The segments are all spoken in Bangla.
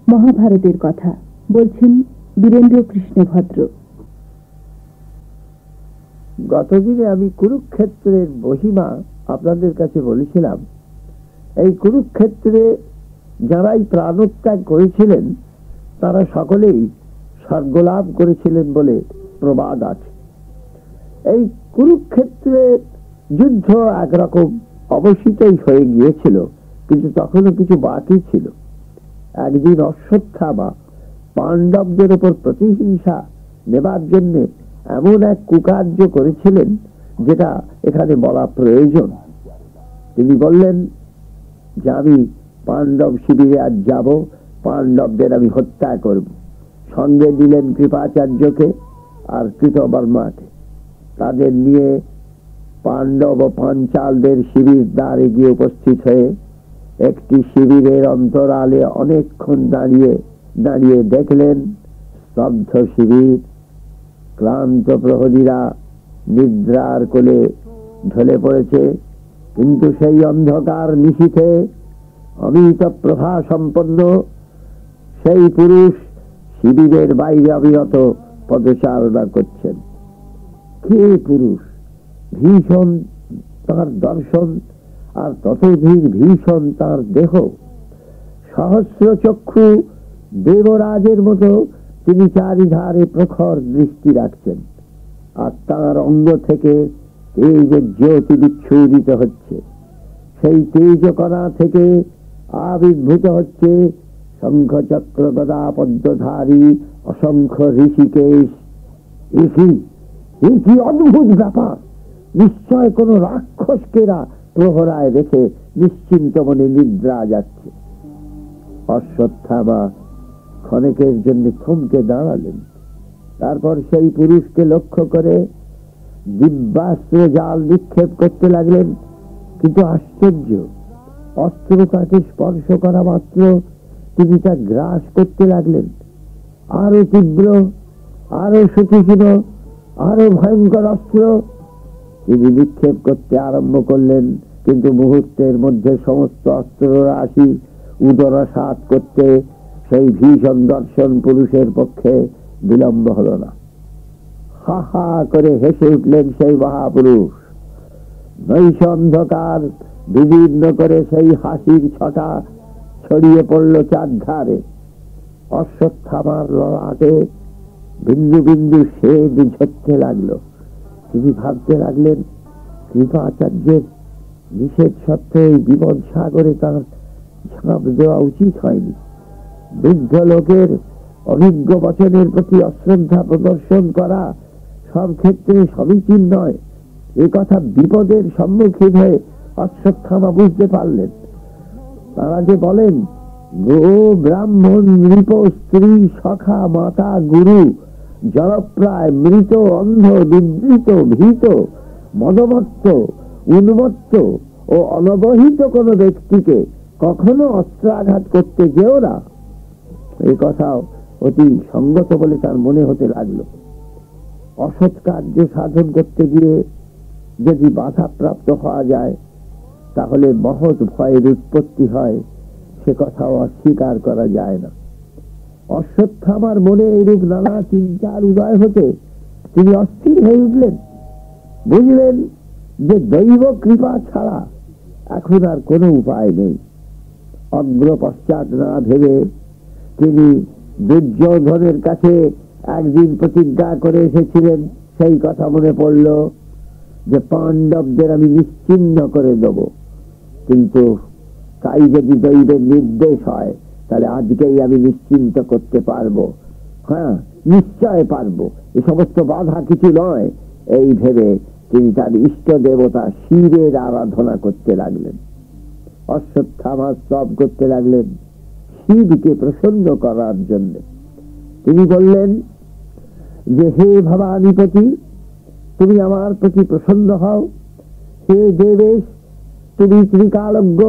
মহাভারতের কথা বলছেন বীরেন্দ্র কৃষ্ণ ভদ্র। গতদিনে আমি কুরুক্ষেত্রের মহিমা আপনাদের কাছে বলেছিলাম। এই কুরুক্ষেত্রে যারাই প্রাণত্যাগ করেছিলেন তারা সকলেই স্বর্গলাভ করেছিলেন বলে প্রবাদ আছে। এই কুরুক্ষেত্রের যুদ্ধ একরকম অবশ্যই হয়ে গিয়েছিল, কিন্তু তখনও কিছু বাকি ছিল। একদিন অশ্বত্থামা পাণ্ডবদের উপর প্রতিহিংসা নেবার জন্য এমন এক কুকার্য করেছিলেন যেটা এখানে বলা প্রয়োজন। তিনি বললেন যে আমি পাণ্ডব শিবিরে আজ যাব, পাণ্ডবদের আমি হত্যা করব। সঙ্গে দিলেন কৃপাচার্যকে আর কৃতবর্মাকে। তাদের নিয়ে পাণ্ডব ও পাঞ্চালদের শিবির দ্বারে গিয়ে উপস্থিত হয়ে একটি শিবিরের অন্তরালে অনেকক্ষণ দাঁড়িয়ে দাঁড়িয়ে দেখলেন স্তব্ধ শিবির। ক্লান্ত প্রহরীরা নিদ্রার কোলে ঢলে পড়েছে, কিন্তু সেই অন্ধকার নিশীথে অমিত প্রভা সম্পন্ন সেই পুরুষ শিবিরের বাইরে অবিরত পদচারণা করছেন। কে পুরুষ? ভীষণ তার দর্শন, আর ততোধিক ভীষণ তার দেহ। সহস্র চক্ষু দেবরাজের মতো তিনি চারিধারে প্রখর দৃষ্টি রাখছেন, আর তার অঙ্গ থেকে তেজের জ্যোতি বিচ্ছুরিত হচ্ছে। সেই তেজকণা থেকে আবির্ভূত হচ্ছে শঙ্খ চক্র গদা পদ্মধারী অসংখ্য ঋষিকেশ। একই অদ্ভুত ব্যাপার! নিশ্চয় কোন রাক্ষসকেরা প্রহরায় রেখে নিশ্চিন্ত মনে নিদ্রা যাচ্ছে। অশ্বত্থামা ক্ষণেকের জন্য থমকে দাঁড়ালেন। তারপর সেই পুরুষকে লক্ষ্য করে দিব্যাস্ত্র জাল নিক্ষেপ করতে লাগলেন। কিন্তু আশ্চর্য, অস্ত্র তাকে স্পর্শ করা মাত্র তিনি তা গ্রাস করতে লাগলেন। আরো তীব্র, আরো সুতীক্ষ্ণ, আরো ভয়ঙ্কর অস্ত্র তিনি নিক্ষেপ করতে আরম্ভ করলেন। কিন্তু মুহূর্তের মধ্যে সমস্ত অস্ত্র রাশি উদরসাৎ করতে সেই ভীষণ দর্শন পুরুষের পক্ষে বিলম্ব হল না। হা হা করে হেসে উঠলেন সেই মহাপুরুষ। নৈশ অন্ধকার বিদীর্ণ করে সেই হাসির ছটা ছড়িয়ে পড়ল চারধারে। অশ্বত্থামার ললাটে বিন্দু বিন্দু শ্বেদ ঝরতে লাগলো। তিনি ভাবতে লাগলেন, কৃপাচার্যের নিষেধ সত্ত্বেও এই বিপদ সাগরে তার ঝাঁপ দেওয়া উচিত হয়নি। বৃদ্ধ লোকের অভিজ্ঞ বচনের প্রতি অশ্রদ্ধা প্রদর্শন করা সব ক্ষেত্রে সমীচীন নয়। এ কথা বিপদের সম্মুখীন হয়ে অশ্বত্থামা বুঝতে পারলেন। তারা যে বলেন গো ব্রাহ্মণ নৃপ স্ত্রী সখা মাতা গুরু জলপ্রায় মৃত অন্ধ নিদ্রিত ভীত মদমত্ত উন্মত্ত ও অনবহিত কোন ব্যক্তিকে কখনো অস্ত্রাঘাত করতে যেও না, এই কথাও অতি সঙ্গত বলে তার মনে হতে লাগলো। অসৎ কার্য সাধন করতে গিয়ে যদি বাধাপ্রাপ্ত হওয়া যায় তাহলে মহৎ ভয়ের উৎপত্তি হয়, সে কথাও অস্বীকার করা যায় না। অশ্বত্থামার মনে এইরূপ নানা চিন্তার উদয় হতে তিনি অস্থির হয়ে উঠলেন। বুঝলেন যে দৈব কৃপা ছাড়া এখন আর কোনো উপায় নেই। অগ্র পশ্চাৎ না ভেবে তিনি দুর্যোধনের কাছে একদিন প্রতিজ্ঞা করে এসেছিলেন। সেই কথা মনে পড়ল যে পাণ্ডবদের আমি নিশ্চিহ্ন করে দেব, কিন্তু তাই যদি দৈবের নির্দেশ হয় তাহলে আজকেই আমি নিশ্চিন্ত করতে পারবো। হ্যাঁ, নিশ্চয় পারবো, এ সমস্ত বাধা কিছু নয়। এই ভেবে তিনি তার ইষ্ট দেবতা শিবের আরাধনা করতে লাগলেন। অশ্বত্থামা স্তব করতে লাগলেন শিবকে প্রসন্ন করার জন্য। তিনি বললেন যে হে ভবানীপতি, তুমি আমার প্রতি প্রসন্ন হও। হে দেবেশ, তুমি ত্রিকালজ্ঞ,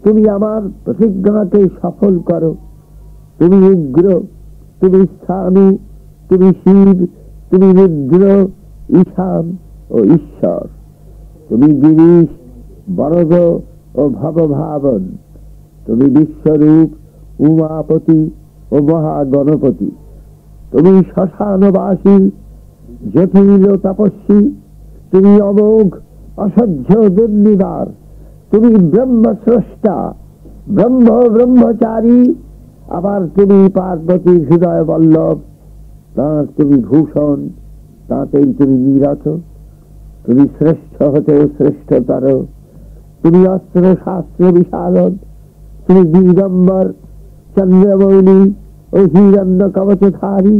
তুমি আমার প্রতিজ্ঞাকে সফল করো। তুমি উগ্র, তুমি স্বামী, তুমি শিব, তুমি রুদ্র, ঈশান ও ঈশ্বর। তুমি গিরিশ, বরদ ও ভবভাবন। তুমি বিশ্বরূপ উমাপতি ও মহাগণপতি, তুমি শ্মশানবাসী জটিল তপস্বী, তুমি অমোঘ অসহ্য দুর্নিবার, তুমি ব্রহ্মস্রষ্টা, ব্রহ্মচারী, আবার তুমি পার্বতী হৃদয় বল্লভ, তাঁর তুমি ভূষণ, তাতেই তুমি নিরত, তুমি শ্রেষ্ঠ হতেও শ্রেষ্ঠতর, তুমি অস্ত্র শাস্ত্র বিশারদ, তুমি দিগম্বর চন্দ্রমৌলি ও হিরণ্য কবচধারী।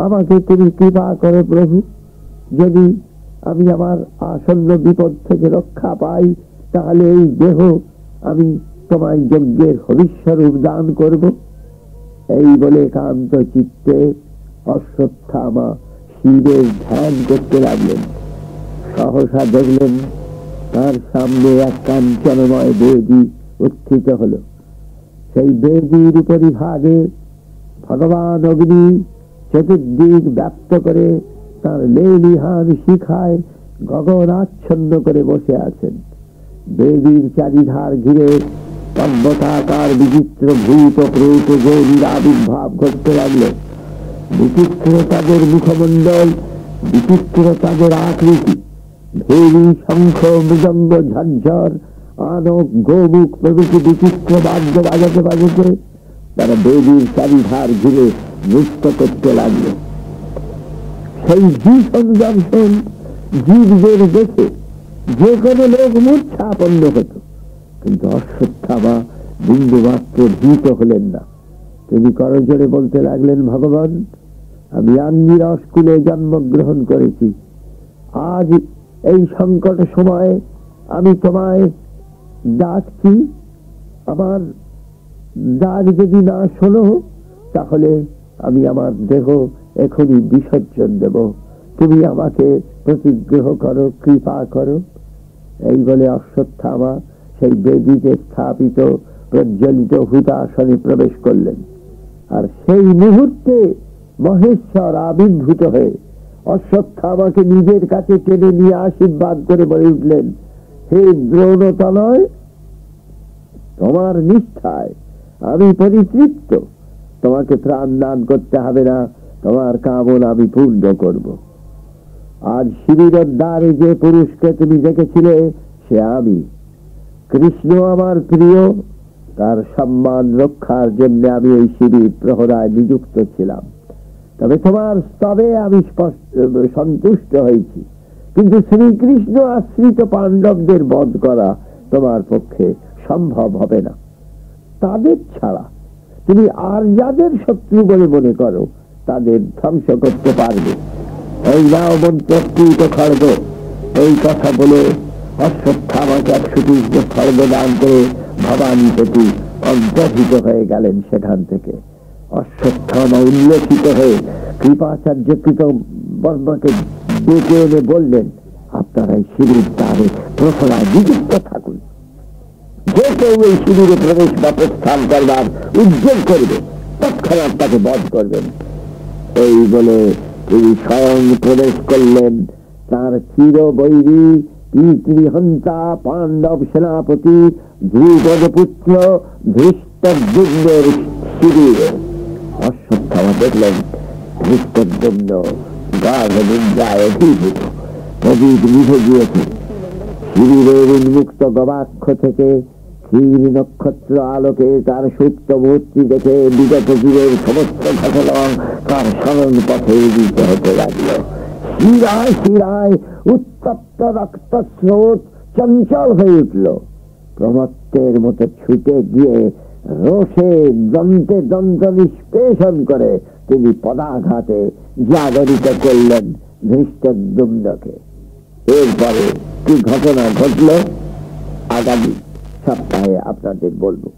আমাকে তুমি কৃপা করো প্রভু, যদি আমি আমার আসন্ন বিপদ থেকে রক্ষা পাই, তাহলে এই দেহ আমি তোমায় যজ্ঞের হবিষ্যরূপ দান করব। এই বলে একান্ত চিত্তে অশ্বত্থামা শিবের ধ্যান করতে লাগলেন। সহসা দেখলেন তার সামনে এক কাঞ্চনময় বেদী উত্থিত হল। সেই বেদীর উপরিভাগে ভগবান অগ্নি চতুর্দিক ব্যাপ্ত করে তার লেলিহান শিখায় গগন আচ্ছন্ন করে বসে আছেন। বেদীর চারিধার ঘিরে পর্বতাকার বিচিত্র ভূত প্রেত গৌরীর আবির্ভাব ঘটতে লাগল। বিচিত্র তাদের মুখমণ্ডল, বিচিত্র তাদের আকৃতি, ভেরি শঙ্খ মৃদঙ্গ ঝঞ্ঝর আনক গোমুখ প্রভৃতি বিচিত্র বাদ্য বাজাতে বাজাতে তারা বেদীর চারিধার ঘিরে নৃত্য করতে লাগল। সেই ভীষণ দর্শন জীবদের দেখে যে কোনো লোক মূর্ছাপন্ন হতো, কিন্তু অশ্বত্থামা বিন্দুমাত্র ভীত হলেন না। তিনি করজোড়ে বলতে লাগলেন, ভগবান, আমি আঙ্গিরস কুলে জন্মগ্রহণ করেছি। আজ এই সংকট সময়ে আমি তোমায় ডাকছি, আমার ডাক যদি না শোনো তাহলে আমি আমার দেহ এখনই বিসর্জন দেব। তুমি আমাকে প্রতিগ্রহ করো, কৃপা করো। এই বলে অশ্বত্থামা সেই বেদীতে স্থাপিত প্রজ্বলিত হুতাসনে প্রবেশ করলেন। আর সেই মুহূর্তে মহেশ্বর আবির্ভূত হয়ে অশ্বত্থামাকে নিজের কাছে টেনে নিয়ে আশীর্বাদ করে বলে উঠলেন, হে দ্রোণতনয়, তোমার নিষ্ঠায় আমি পরিতৃপ্ত। তোমাকে ত্রাণ দান করতে হবে না, তোমার কামনা আমি পূর্ণ করব। আজ শিবিরের দ্বারে যে পুরুষকে তুমি দেখেছিলে সে আমি। কৃষ্ণ আমার প্রিয়, তার সম্মান রক্ষার জন্য আমি এই শিবির প্রহরায় নিযুক্ত ছিলাম। তবে তোমার স্তবে আমি সন্তুষ্ট হয়েছি, কিন্তু শ্রীকৃষ্ণ আশ্রিত পাণ্ডবদের বধ করা তোমার পক্ষে সম্ভব হবে না। তাদের ছাড়া তুমি আর যাদের শত্রু বলে মনে করো তাদের ধ্বংস করতে পারবে। এই নাও মন্ত্রকৃত খড়গ। এই কথা বলে অশ্বত্থামাকে 130 খড়গ দান করে ভবানীপতি অন্তর্হিত হয়ে গেলেন সেখান থেকে। অশ্বত্থামা উল্লেখিত হয়ে কৃপাচার্যকৃত বর্মাকে ডেকে এনে বললেন, আপনারা এই শিবির দ্বারে প্রহরায় নিযুক্ত থাকুন। যে কেউ এই শিবিরে প্রবেশ বা প্রস্থান করবার উদ্যোগ করবে তৎক্ষণাৎ তাকে বধ করবেন। এই বলে তিনি স্বয়ং প্রবেশ করলেন তার চিরবৈরী পিতৃহন্তা পাণ্ডব সেনাপতি ধ্রুপদ পুত্র ধৃষ্টদ্যুম্নের শিবিরে। অশ্বত্থামা দেখলেন ধৃষ্টদ্যুম্ন গাঢ় নিদ্রায় অভিভূত, প্রদীপ নিভে গিয়েছে। শিবিরের উন্মুক্ত গবাক্ষ থেকে ক্ষীর নক্ষত্র আলোকে তার সুপ্ত মূর্তি দেখে বিগত যুগের সমস্ত ঘটনা তার স্মরণ পথে উদিত হতে লাগলো। শিরায় শিরায় উত্তপ্ত রক্ত স্রোত চঞ্চল হয়ে উঠল। প্রমত্তের মতো ছুটে গিয়ে রোষে দন্তে দন্ত নিষ্পেষণ করে তিনি পদাঘাতে জাগরিত করলেন ধৃষ্টদ্যুম্নকে। এরপরে কি ঘটনা ঘটল আগামী সপ্তাহে আপনাদের বলবো।